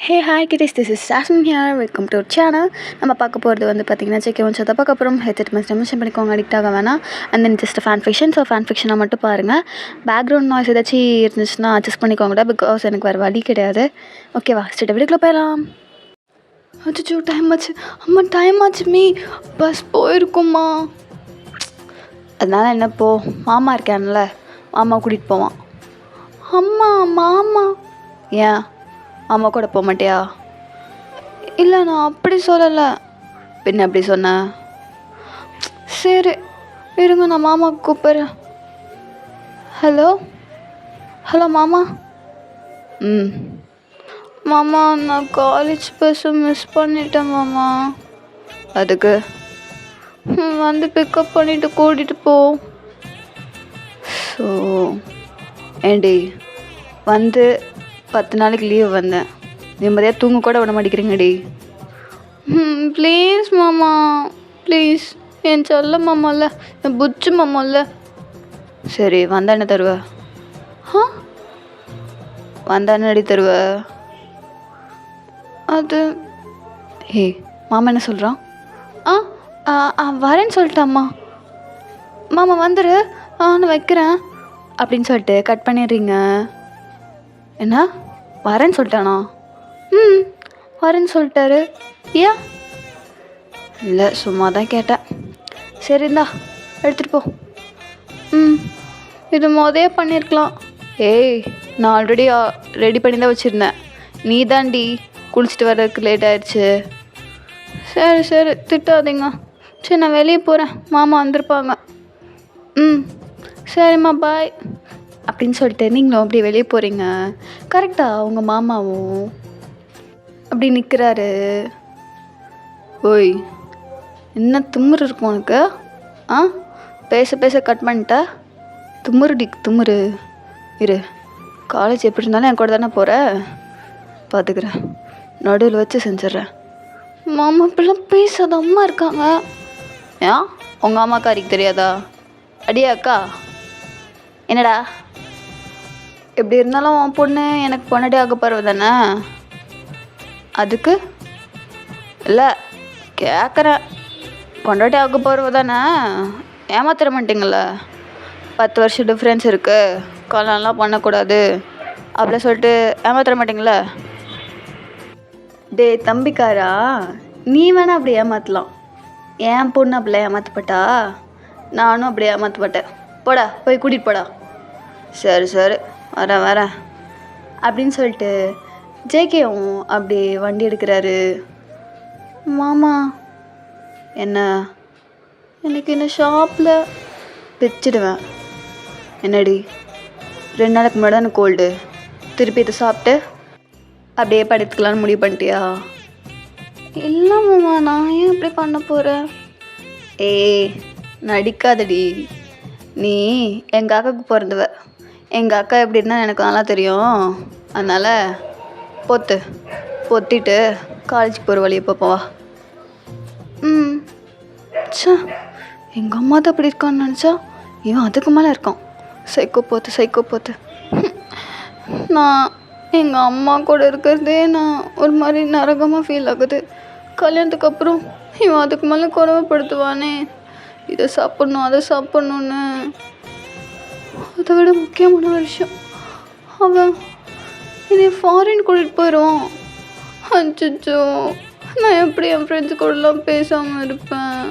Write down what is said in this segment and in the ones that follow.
Hey hi kitties, this is jasmine here. Welcome to channel. நம்ம பார்க்க போகிறது வந்து பார்த்திங்கன்னா ஜேகே ஒன் சதப்பாக்கு அப்புறம் ஹெட்செட் மென்ஷன் பண்ணிக்கோங்க, அடிக்ட் ஆக வேணாம். And then just fan fiction. So fan ஃபிக்ஷனாக மட்டும் பாருங்கள். பேக்ரவுண்ட் நாய்ஸ் ஏதாச்சும் இருந்துச்சுன்னா அட்ஜஸ்ட் பண்ணிக்கோங்கடா, பிகாஸ் எனக்கு வேறு வழி கிடையாது. ஓகேவா, ஸ்ட்ரெயிட் வீட்டுக்குள்ளே போயிடலாம். அச்சோ டைம் ஆச்சு, அம்மா டைம் ஆச்சு. பஸ் போயிருக்கும்மா. அதனால் என்ன, போ, மாமா இருக்கான்ல, மாமா கூட்டிகிட்டு போவான். அம்மா மாமா ஏன் அம்மா கூட போக மாட்டியா? இல்லை, நான் அப்படி சொல்லலை. பின்ன அப்படி சொன்னேன். சரி இருங்க, நான் மாமாவுக்கு கூப்பிட்றேன். ஹலோ ஹலோ மாமா. மாமா, நான் காலேஜ் பஸ்ஸை மிஸ் பண்ணிட்டேன் மாமா. அதுக்கு வந்து பிக்கப் பண்ணிவிட்டு கூட்டிகிட்டு போ. ஸோ ஏண்டி, வந்து 10 நாளைக்கு லீவ் வந்தேன், நிம்மதியாக தூங்க கூட விட மாட்டேங்கிறீங்கடி. ப்ளீஸ் மாமா ப்ளீஸ், என் சொல்ல மாமால்ல, என் புச்சு மாமால்ல. சரி வந்தா என்ன தருவ? வந்தா என்னடி தருவ? அது ஹே, மாமா என்ன சொல்கிறான்? வரேன்னு சொல்லிட்டாம்மா. மாமா வந்துரு, நான் வைக்கிறேன் அப்படின்னு சொல்லிட்டு கட் பண்ணிடுறீங்க. என்ன, வரேன்னு சொல்லிட்டானா? வரேன்னு சொல்லிட்டாரு. ஏன்? இல்லை, சும்மா தான் கேட்டேன். சரிந்தா, எடுத்துகிட்டு போ. இது மொதையே பண்ணியிருக்கலாம். ஏய், நான் ஆல்ரெடி ரெடி பண்ணி தான் வச்சுருந்தேன். நீ தாண்டி குளிச்சுட்டு வர்றதுக்கு லேட் ஆயிடுச்சு. சரி சரி, திட்டாதீங்க. சரி, நான் வெளியே போகிறேன், மாமா வந்திருப்பாங்க. சரிம்மா, பாய் அப்படின்னு சொல்லிட்டு நீங்களும் அப்படி வெளியே போகிறீங்க. கரெக்டாக உங்கள் மாமாவும் அப்படி நிற்கிறாரு. ஓய், என்ன தும்முரு இருக்கும் உனக்கு? பேச பேச கட் பண்ணிட்டா? தும்முருடி தும்முரு. இரு, காலேஜ் எப்படி இருந்தாலும் என் கூட தானே போகிற, பார்த்துக்கிறேன், நடுவில் வச்சு செஞ்சிட்றேன். மாமா இப்படிலாம் பேசாத, அம்மா இருக்காங்க. ஏன் உங்கள் அம்மாக்காரிக்கு தெரியாதா? அடியா அக்கா, என்னடா? எப்படி இருந்தாலும் உன் பொண்ணு எனக்கு பொண்ணாடி ஆக போகிறவ தானே. அதுக்கு இல்லை, கேட்குறேன், பொண்டாட்டி ஆக போகிறவ தானே, ஏமாத்திர மாட்டிங்கள? 10 வருஷம் டிஃப்ரென்ஸ் இருக்குது, கல்யாணம்லாம் பண்ணக்கூடாது அப்படிலாம் சொல்லிட்டு ஏமாத்திர மாட்டிங்கள? டே தம்பிக்காரா, நீ வேணா அப்படி ஏமாற்றலாம். என் பொண்ணு அப்படிலாம் ஏமாற்றப்பட்டா, நானும் அப்படி ஏமாற்றப்பட்டேன். போடா, போய் கூட்டிகிட்டு போடா. சரி சரி, வரேன் அப்படின்னு சொல்லிட்டு ஜேகேவும் அப்படி வண்டி எடுக்கிறாரு. மாமா, என்ன எனக்கு இந்த ஷாப்பில் பிச்சிடுவேன். என்னடி, 2 நாளைக்கு முன்னாடி தான் கோல்டு, திருப்பி இதை சாப்பிட்டு அப்படியே படுத்துக்கலான்னு முடிவு பண்ணிட்டியா? இல்லை மாமா, நான் ஏன் இப்படி பண்ண போகிறேன்? ஏய், நடிக்காதடி. நீ எங்கள் அக்காவுக்கு பிறந்தவ. எங்கள் அக்கா எப்படி இருந்தால் எனக்கு நல்லா தெரியும். அதனால் பொத்திட்டு காலேஜுக்கு போகிற வழியை பார்ப்போம், வா. சே, எங்கள் அம்மா தான் அப்படி இருக்கான்னு நினச்சா இவன் அதுக்கு மேலே இருக்கான். சைக்கோ போத்து. நான் எங்கள் அம்மா கூட இருக்கிறதே நான் ஒரு மாதிரி நரகமாக ஃபீல் ஆகுது. கல்யாணத்துக்கு அப்புறம் இவன் அதுக்கு மேலே குறைவுபடுத்துவானே, இதை சாப்பிட்ணும் அதை சாப்பிட்ணுன்னு. அதை விட முக்கியமான விஷயம், அவன் என்னை ஃபாரின் கூட்டிகிட்டு போயிடுவான். அச்சோ, நான் எப்படி என் ஃப்ரெண்ட்ஸு கூடலாம் பேசாமல் இருப்பேன்?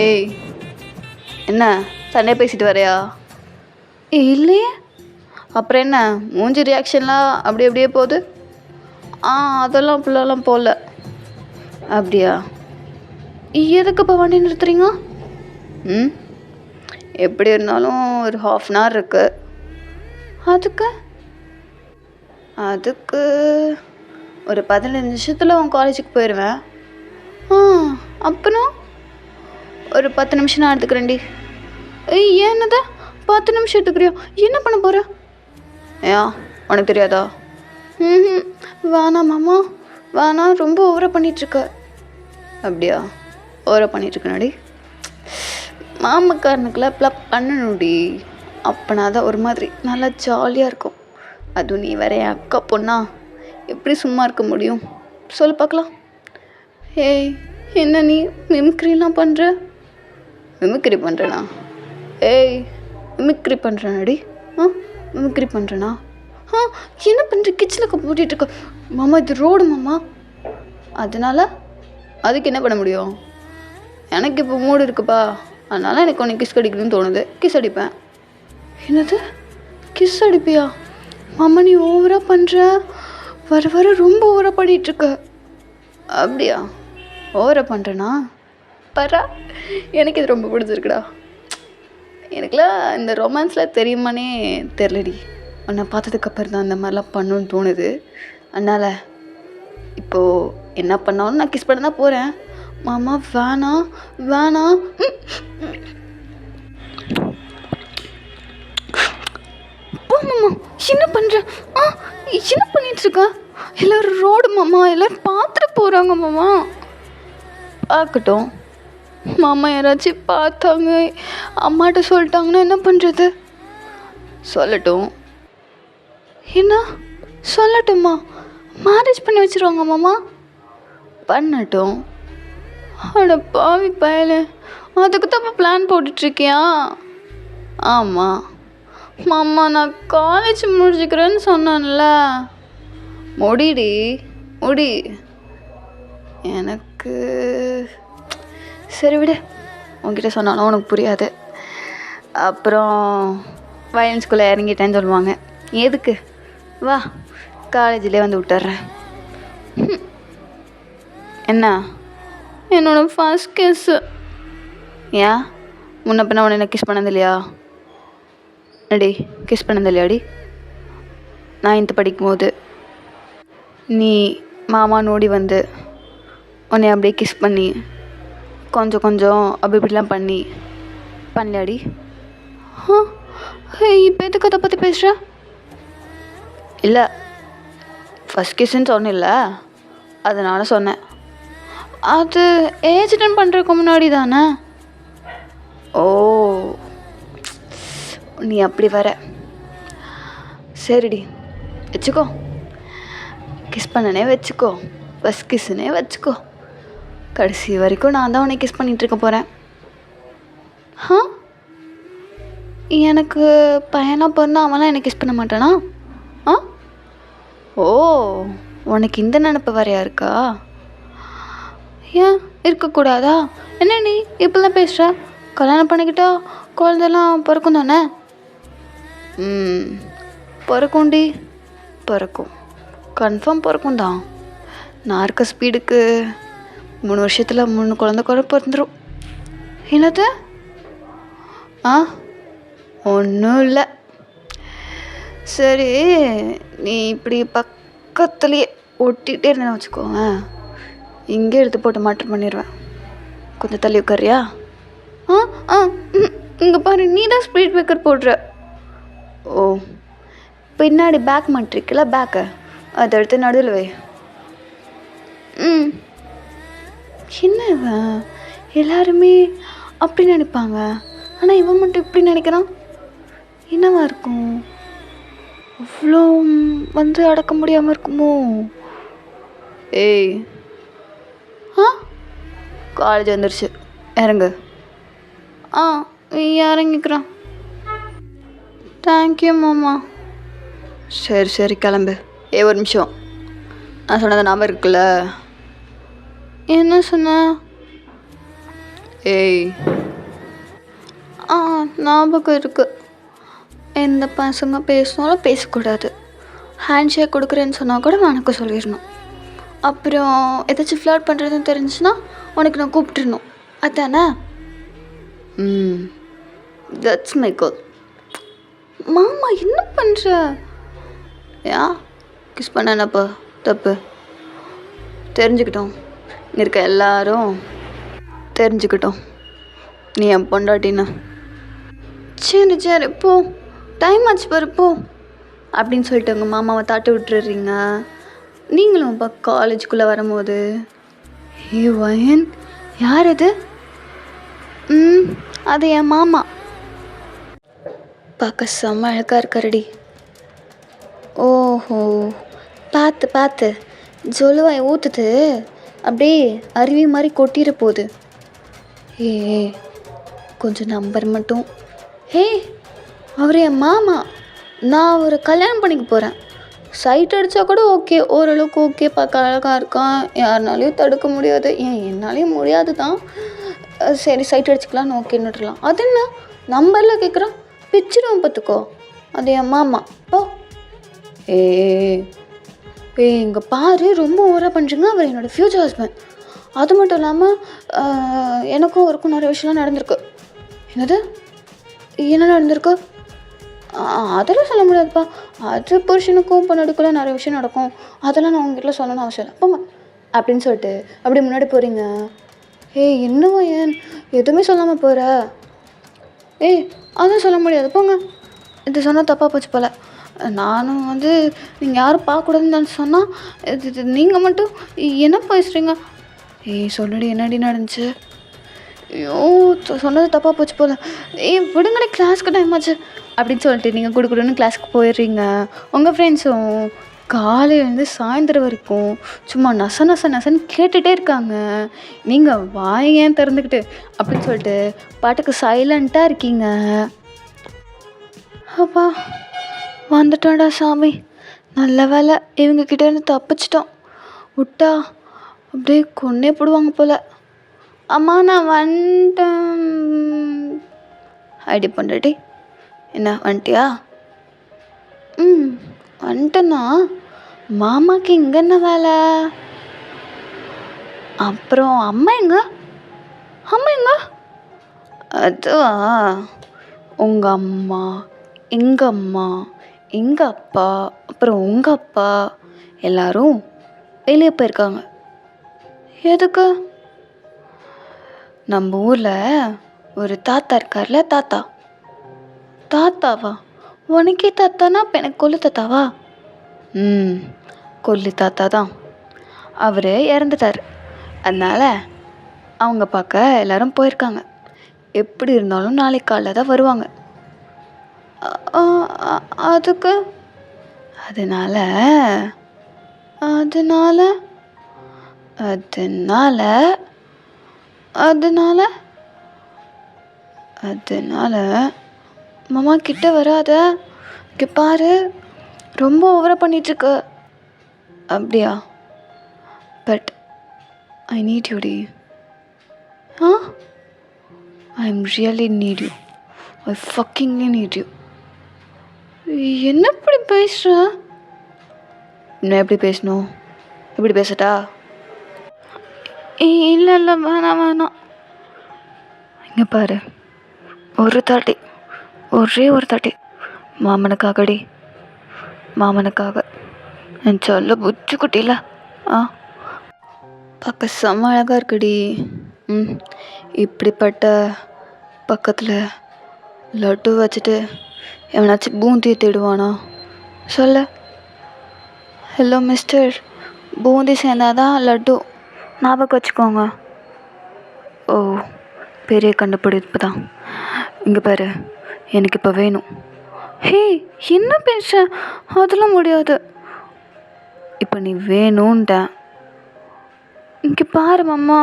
ஏய், என்ன சண்டையை பேசிட்டு வரையா? இல்லையே, அப்புறம் என்ன மூஞ்சி ரியாக்ஷன்லாம் அப்படியே போகுது? அதெல்லாம் அப்படிலாம் போகல. அப்படியா? எதுக்கு இப்போ வண்டி நிறுத்துறீங்க? எப்படி இருந்தாலும் ஒரு 1/2 hour இருக்கு. அதுக்கு ஒரு 15 நிமிஷத்தில் உன் காலேஜுக்கு போயிடுவேன். அப்புறம் ஒரு 10 நிமிஷம் நான் எடுத்துக்கிறேன்டி. ஏன்னதா 10 நிமிஷம் எடுத்துக்கிறியோ? என்ன பண்ண போகிற? ஏன் உனக்கு தெரியாதா? வேணாம் மாமா, வேணாம், ரொம்ப ஓவராக பண்ணிகிட்ருக்க. அப்படியா? ஓவராக பண்ணிகிட்ருக்கனாடி? மாமக்காரனுக்குலாம் இப்பெல்லாம் பண்ணணுடி, அப்போனா தான் ஒரு மாதிரி நல்லா ஜாலியாக இருக்கும். அதுவும் நீ வேற என் அக்கா பொண்ணா, எப்படி சும்மா இருக்க முடியும்? சொல்லு பார்க்கலாம். ஏய், என்ன நீ மிமிக்ரிலாம் பண்ணுற? மிமிக்ரி பண்ணுறேனா? ஏய், மிமிக்ரி பண்ணுறேனாடி? மிமிக்ரி பண்ணுறேனா? என்ன பண்ணுற? கிச்சனுக்கு போட்டிகிட்ருக்க. மாமா இது ரோடு மாமா. அதனால் அதுக்கு என்ன பண்ண முடியும்? எனக்கு இப்போ மூடு இருக்குப்பா, அதனால் எனக்கு உன்னை கிஸ் அடிக்கணும்னு தோணுது, கிஸ் அடிப்பேன். என்னது கிஸ் அடிப்பியா? மாமா நீ ஓவராக பண்ணுற, வர வர ரொம்ப ஓவராக பண்ணிகிட்ருக்க. அப்படியா? ஓவராக பண்ணுறேனா? பரா, எனக்கு இது ரொம்ப பிடிச்சிருக்குடா. எனக்குலாம் இந்த ரொமான்ஸில் தெரியுமானே தெரிலடி. உன்னை பார்த்ததுக்கப்புறம் தான் அந்த மாதிரிலாம் பண்ணணுன்னு தோணுது. அதனால் இப்போது என்ன பண்ணாலும் நான் கிஸ் பண்ண தான் போகிறேன். மாமா வேணாம் வேணாம். மாமா என்ன பண்ணுற? என்ன பண்ணிகிட்ருக்க? எல்லோரும் ரோடு மாமா, எல்லோரும் பார்த்துட்டு போகிறாங்க மாமா. பார்க்கட்டும் மாமா, யாராச்சும் பார்த்தாங்க, அம்மாட்ட சொல்லிட்டாங்கன்னா என்ன பண்ணுறது? சொல்லட்டும். என்ன சொல்லட்டுமா? மேரேஜ் பண்ணி வச்சுருவாங்க மாமா. பண்ணட்டும். அட பாவி பயல, அதுக்கு தான் இப்போ பிளான் போட்டுட்ருக்கியா? ஆமாம் மாமா, நான் காலேஜ் முடிச்சுக்கிறேன்னு சொன்னேன்ல. முடிடி முடி. எனக்கு சரி விடு, உங்ககிட்ட சொன்னாலும் உனக்கு புரியாது. அப்புறம் வயலன் ஸ்கூலில் இறங்கிட்டேன்னு சொல்லுவாங்க. எதுக்கு? வா, காலேஜிலே வந்து விட்டுறேன். என்ன? என்னோடய ஃபர்ஸ்ட் கிஸ்ஸு. ஏன் முன்ன பின்ன உன்னை என்ன கிஸ் பண்ணது இல்லையா? அடி கிஸ் பண்ணது இல்லையாடி? 9th படிக்கும்போது நீ மாமா நோடி வந்து உன்னை அப்படியே கிஸ் பண்ணி கொஞ்சம் கொஞ்சம் அப்படி இப்படிலாம் பண்ணலையாடி? இப்போ எதுக்கு அதை பற்றி பேசுகிற? இல்லை, ஃபஸ்ட் கிஸ்ன்னு சொன்னில்ல, அதனால் சொன்னேன். அது ஏஜ் அட்டெண்ட் பண்ணுறதுக்கு முன்னாடி தானே? ஓ, நீ அப்படி வர. சரிடி, வச்சுக்கோ. கிஸ் பண்ணனே வச்சுக்கோ, ஃபஸ்ட் கிஸ்ஸுனே வச்சுக்கோ. கடைசி வரைக்கும் நான் தான் உன்னை கிஸ் பண்ணிகிட்ருக்க போகிறேன். எனக்கு பையனாக பிறந்தா அவன்லாம் என்னை கிஸ் பண்ண மாட்டானா? ஓ, உனக்கு இந்த நினப்பு வரையா இருக்கா? ஏன் இருக்கக்கூடாதா? என்ன நீ இப்படிலாம் பேசுகிற? கல்யாணம் பண்ணிக்கிட்டா குழந்தைலாம் பிறக்கும் தானே? பிறக்கும்டி, பிறக்கும், கன்ஃபார்ம் பிறக்கும் தான். நான் இருக்க ஸ்பீடுக்கு 3 வருஷத்தில் 3 குழந்தை கூட பிறந்துடும். என்னது? ஒன்றும் இல்லை. சரி, நீ இப்படி பக்கத்துலேயே ஒட்டிகிட்டே இருந்தேன்னு வச்சுக்கோங்க, இங்கே எடுத்து போட்டு மாற்றம் பண்ணிடுவேன். கொஞ்சம் தள்ளி உட்காரியா? இங்கே பாரு, நீ தான் ஸ்பீட் பிரேக்கர் போடுற. ஓ, பின்னாடி பேக் மாட்டிருக்குல்ல, பேக்கை அதை எடுத்து நடுவில் வை. என்ன இவன், எல்லாருமே அப்படி நினைப்பாங்க, ஆனால் இவன் மட்டும் இப்படி நினைக்கிறான். என்னவா இருக்கும்? அவ்வளோ வந்து அடக்க முடியாமல் இருக்குமோ? ஏய், காலேஜ் வந்துருச்சு, இறங்கு. இறங்கிக்கிறான். தேங்க்யூ மாமா. சரி சரி கிளம்பு. ஒரு நிமிஷம், நான் சொன்னது ஞாபகம் இருக்குல்ல? என்ன சொன்ன? ஏய், ஞாபகம் இருக்கு. எந்த பசங்க பேசினாலும் பேசக்கூடாது. ஹேண்ட் ஷேக் கொடுக்குறேன்னு சொன்னால் கூட வணக்கம் சொல்லிடணும். அப்புறம் ஏதாச்சும் ஃப்ளர்ட் பண்ணுறதுன்னு தெரிஞ்சுன்னா உனக்கு நான் கூப்பிட்டுருணும், அதானே? That's my goal. மாமா என்ன பண்ணுற? ஏன் கிஸ் பண்ணப்போ தப்பு? தெரிஞ்சுக்கிட்டோம், இருக்க எல்லாரும் தெரிஞ்சுக்கிட்டோம் நீ என் பொண்டாட்டின்னு. சரி சரி போ, டைம் ஆச்சு பாரு போ அப்படின்னு சொல்லிட்டு உங்கள் மாமாவை தாட்டி விட்டுறீங்க. நீங்களும் இப்போ காலேஜுக்குள்ளே வரும்போது, வயன் யார் அது? அது என் மாமா. பார்க்க செம்ம அழகாக இருக்காருடி. ஓஹோ! பார்த்து பார்த்து ஜொலுவாய் ஊற்றுது அப்படியே அருவி மாதிரி கொட்டிட போகுது. ஏ கொஞ்சம் நம்பர் மட்டும். ஹே, அவர் என் மாமா. நான் அவரை கல்யாணம் பண்ணிக்க போகிறேன். சைட் அடித்தா கூட ஓகே, ஓரளவுக்கு ஓகே, பார்க்க அழகாக இருக்கான், யாருனாலையும் தடுக்க முடியாது. என்னாலையும் முடியாது தான். சரி சைட் அடிச்சுக்கலான்னு ஓகேன்னுட்டுலாம். அது என்ன நம்பரில் கேட்குறான், பிச்சிடுவோம் பார்த்துக்கோ. அது என் மாமா. ஓ ஏ இங்கே பாரு, ரொம்ப ஓவராக பண்ணுறீங்க. அவர் என்னோடய ஃப்யூச்சர் ஹஸ்பண்ட். அது மட்டும் இல்லாமல் எனக்கும் அவருக்கும் நிறைய விஷயம்லாம் நடந்திருக்கு. என்னது? என்ன நடந்திருக்கு? அதெல்லாம் சொல்ல முடியாதுப்பா. அது புருஷனுக்கும் பொண்ணாடிக்குள்ளே நிறைய விஷயம் நடக்கும். அதெல்லாம் நான் உங்ககிட்ட சொல்லணும்னு அவசியம் இல்லை. போங்க அப்படின்னு சொல்லிட்டு அப்படி முன்னாடி போகிறீங்க. என்னவோ ஏன் எதுவுமே சொல்லாமல் போகிற? அதான் சொல்ல முடியாது, போங்க. இது சொன்னால் தப்பாக போச்சு போல். நானும் வந்து நீங்கள் யாரும் பார்க்கக்கூடாதுன்னு சொன்னால் இது நீங்கள் மட்டும் என்ன பேசுகிறீங்க? சொல்லுடி, என்னடி நடந்துச்சு? ஐயோ, சொன்னது தப்பாக போச்சு போல். விடுங்கடி, கிளாஸ்க்கு டைம் ஆச்சு அப்படின்னு சொல்லிட்டு நீங்கள் குடுக்குடுன்னு கிளாஸுக்கு போயிடுறீங்க. உங்கள் ஃப்ரெண்ட்ஸும் காலையிலேருந்து சாயந்தரம் வரைக்கும் சும்மா நச நச நசன்னு கேட்டுகிட்டே இருக்காங்க. நீங்கள் வாய் ஏன் திறந்துக்கிட்டு அப்படின்னு சொல்லிட்டு பாட்டுக்கு சைலண்ட்டாக இருக்கீங்க. அப்பா வந்துட்டோம்டா சாமி, நல்ல வேலை இவங்கக்கிட்டேருந்து தப்பிச்சிட்டோம். விட்டா அப்படியே கொன்னே போடுவாங்க போல். அம்மா நான் வந்துட்டேன். ஐடி பண்ணுறடி. என்ன வந்துட்டியா? வந்துட்டேண்ணா. மாமாக்கு இங்கே என்ன வேலை? அப்புறம் அம்மா எங்க? அதுவா, உங்கள் அம்மா, எங்கள் அம்மா, எங்கள் அப்பா, அப்புறம் உங்கள் அப்பா எல்லாரும் வெளியே போயிருக்காங்க. எதுக்கு? நம்ம ஊரில் ஒரு தாத்தா இருக்கார்ல, தாத்தாவா? உனக்கே தாத்தானா இப்போ எனக்கு கொல்லு தாத்தாவா? கொல்லு தாத்தா தான். அவர் இறந்துட்டார். அதனால் அவங்க பார்க்க எல்லோரும் போயிருக்காங்க. எப்படி இருந்தாலும் நாளைக்கு காலைல தான் வருவாங்க. அதுக்கு அதனால் மாமா கிட்ட வராத. இங்கே பாரு, ரொம்ப ஓவராக பண்ணிகிட்ருக்க. அப்படியா? பட் ஐ நீட் யூ டி. I am really need you. I fuckingly need you. என்ன இப்படி பேசுகிற? இன்னும் எப்படி பேசணும்? எப்படி பேசட்டா? இல்லை வேணாம். இங்கே பாரு, ஒரே ஒரு தாட்டி மாமனுக்காகடி, மாமனுக்காக என் சொல்ல புச்சு குட்டில பார்க்க செம்ம அழகாக இருக்குடி. இப்படிப்பட்ட பக்கத்தில் லட்டு வச்சுட்டு எவனாச்சும் பூந்தியை தேடுவானா? சொல்ல. ஹலோ மிஸ்டர், பூந்தி சேர்ந்தாதான் லட்டு, ஞாபகம் வச்சுக்கோங்க. ஓ, பெரிய கண்டுபிடிப்பு தான். இங்கே பாரு, எனக்கு இப்போ வேணும். என்ன பேச? அதெல்லாம் முடியாது. இப்போ நீ வேணும்ன்ட்டேன். இங்கே பாரு மாமா,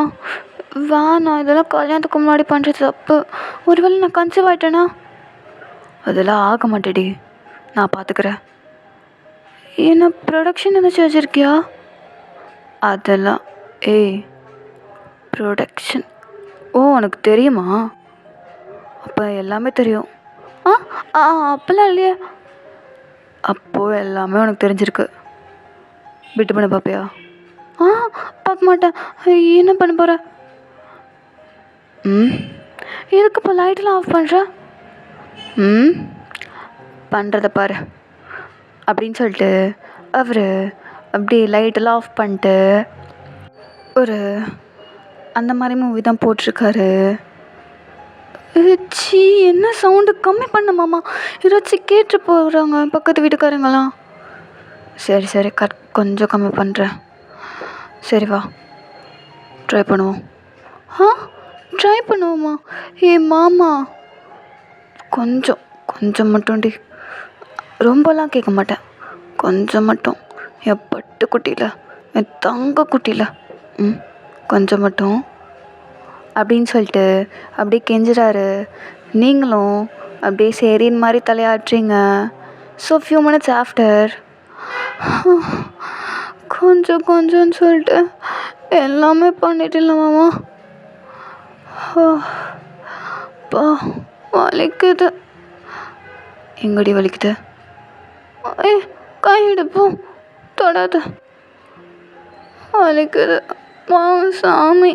வேணாம், இதெல்லாம் கல்யாணத்துக்கு முன்னாடி பண்ணுறது தப்பு. ஒருவேளை நான் கன்சீவ் ஆகிட்டேனா? அதெல்லாம் ஆக மாட்டேடி, நான் பார்த்துக்கிறேன். என்ன ப்ரொடக்ஷன் ஏதாச்சும் வச்சுருக்கியா? அதெல்லாம் ப்ரொடக்ஷன். உனக்கு தெரியுமா? அப்போ எல்லாமே தெரியும். அப்போல்லாம் இல்லையே. அப்போது எல்லாமே உனக்கு தெரிஞ்சிருக்கு. விட்டு பண்ண பார்ப்பியா? பார்க்க மாட்டேன். என்ன பண்ண போகிற? எதுக்கு இப்போ லைட்டெல்லாம் ஆஃப் பண்ணுற? பண்ணுறத பாரு அப்படின்னு சொல்லிட்டு அவர் அப்படி லைட்டெல்லாம் ஆஃப் பண்ணிட்டு ஒரு அந்த மாதிரி மூவி தான் போட்டிருக்காரு. என்ன சவுண்டு கம்மி பண்ண மாமா, ஏதாச்சும் கேட்டு போகிறாங்க பக்கத்து வீட்டுக்காரங்களாம். சரி கொஞ்சம் கம்மி பண்ணுறேன். சரி வா, ட்ரை பண்ணுவோம். ட்ரை பண்ணுவோமா? மாமா கொஞ்சம் மட்டும்டி, ரொம்பலாம் கேட்க மாட்டேன், கொஞ்சம் மட்டும் என் பட்டு குட்டியில், என் தங்க குட்டியில், கொஞ்சம் மட்டும் அப்படின்னு சொல்லிட்டு அப்படியே கெஞ்சுறாரு. நீங்களும் அப்படியே சரின்னு மாதிரி தலையாட்டுறீங்க. ஸோ ஃபியூ மினிட்ஸ் ஆஃப்டர் கொஞ்சம் கொஞ்சம்னு சொல்லிட்டு எல்லாமே பண்ணிட்டில்ல மாமா. பா வலிக்குது. எங்கடி வலிக்குது? கை எடுப்போம், தொடாத. வலிக்குது மாமா சாமி.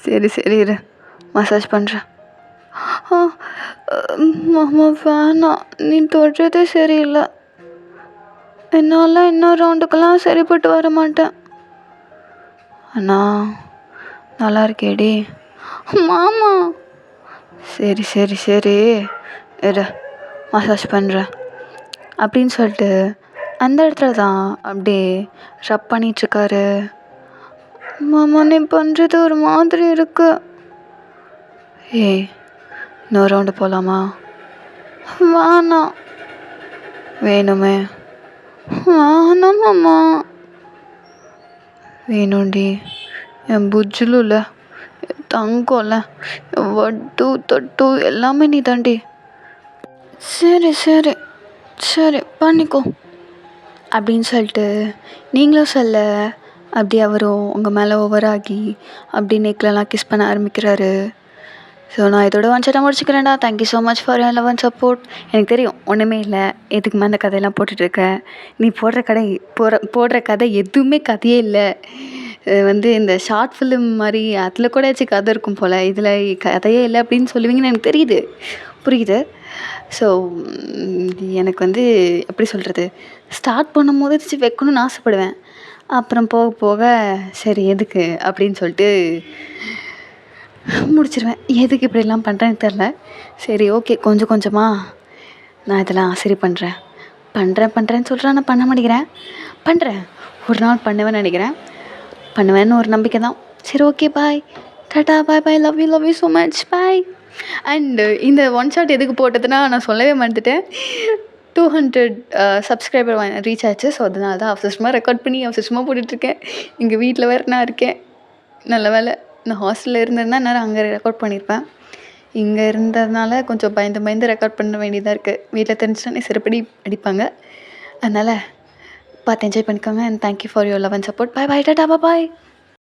சரி சரி இரு, மசாஜ் பண்ணுறேன். மாமா வேணாம், நீ தொடுறதே சரியில்லை. என்னால் இன்னொரு ரவுண்டுக்கெல்லாம் சரிப்பட்டு வர மாட்டேன். அண்ணா நல்லா இருக்கேடி மாமா. சரி சரி சரி இரு, மசாஜ் பண்ணுறேன் அப்படின்னு சொல்லிட்டு அந்த இடத்துல தான் அப்படியே ரப் பண்ணிகிட்ருக்காரு. மாமா நீ பண்ணுறது ஒரு மாதிரி இருக்கு. ஏய் இன்னொரு ரவுண்டு போகலாமா? வேணாம். வேணுமே? வேணாம் மாமா. வேணும்டி, என் புஜ்ஜிலும்ல, என் தங்கம்ல, என் வட்டு தொட்டு எல்லாமே நீ தாண்டி. சரி சரி சரி பண்ணிக்கோ அப்படின்னு சொல்லிட்டு நீங்களும் சொல்ல அப்படி அவரும் உங்கள் மேலே ஓவராகி அப்படி நெக்லெலாம் கிஸ் பண்ண ஆரம்பிக்கிறாரு. ஸோ நான் இதோட ஒன் முடிச்சுக்கிறேன்டா. Thank you so much for your love and support. எனக்கு தெரியும் ஒன்றுமே இல்லை, எதுக்கு மேலே கதையெல்லாம் போட்டுட்ருக்கேன். நீ போடுற கதை எதுவுமே கதையே இல்லை. இந்த ஷார்ட் ஃபிலிம் மாதிரி அதில் கூட ஏதாச்சும் கதை இருக்கும் போல், இதில் கதையே இல்லை அப்படின்னு சொல்லுவீங்கன்னு எனக்கு தெரியுது, புரியுது. ஸோ எனக்கு எப்படி சொல்கிறது, ஸ்டார்ட் பண்ணும்போது ஏதாச்சும் வைக்கணும்னு ஆசைப்படுவேன். அப்புறம் போக போக சரி எதுக்கு அப்படின்னு சொல்லிட்டு முடிச்சிடுவேன். எதுக்கு இப்படிலாம் பண்ணுறேன்னு தெரில. சரி ஓகே, கொஞ்சம் கொஞ்சமாக நான் இதெல்லாம் சரி பண்ணுறேன்னு சொல்கிறேன். நான் பண்ண மாட்டேங்கிறேன். பண்ணுறேன், ஒரு நாள் பண்ணுவேன்னு நினைக்கிறேன். பண்ணுவேன்னு ஒரு நம்பிக்கை தான். சரி okay bye, tata, bye, love you so much, bye. And இந்த ஒன் ஷாட் எதுக்கு போட்டதுன்னா நான் சொல்லவே மறந்துட்டேன். 200 சப்ஸ்கிரைபர் ரீச் ஆச்சு. ஸோ அதனால தான் அவசரமாக ரெக்கார்ட் பண்ணி அவசரமாக போட்டுட்ருக்கேன். எங்கள் வீட்டில் வேறு நான் இருக்கேன். நல்ல வேலை, நான் ஹாஸ்டலில் இருந்திருந்தா நான் அங்கே ரெக்கார்ட் பண்ணியிருப்பேன். இங்கே இருந்ததுனால கொஞ்சம் பயந்து ரெக்கார்ட் பண்ண வேண்டியதாக இருக்குது. வீட்டில் தெரிஞ்சுன்னா சிறுபடி அடிப்பாங்க. அதனால் பார்த்து என்ஜாய் பண்ணிக்கோங்க. And thank you for your love and support. Bye, tata, bye.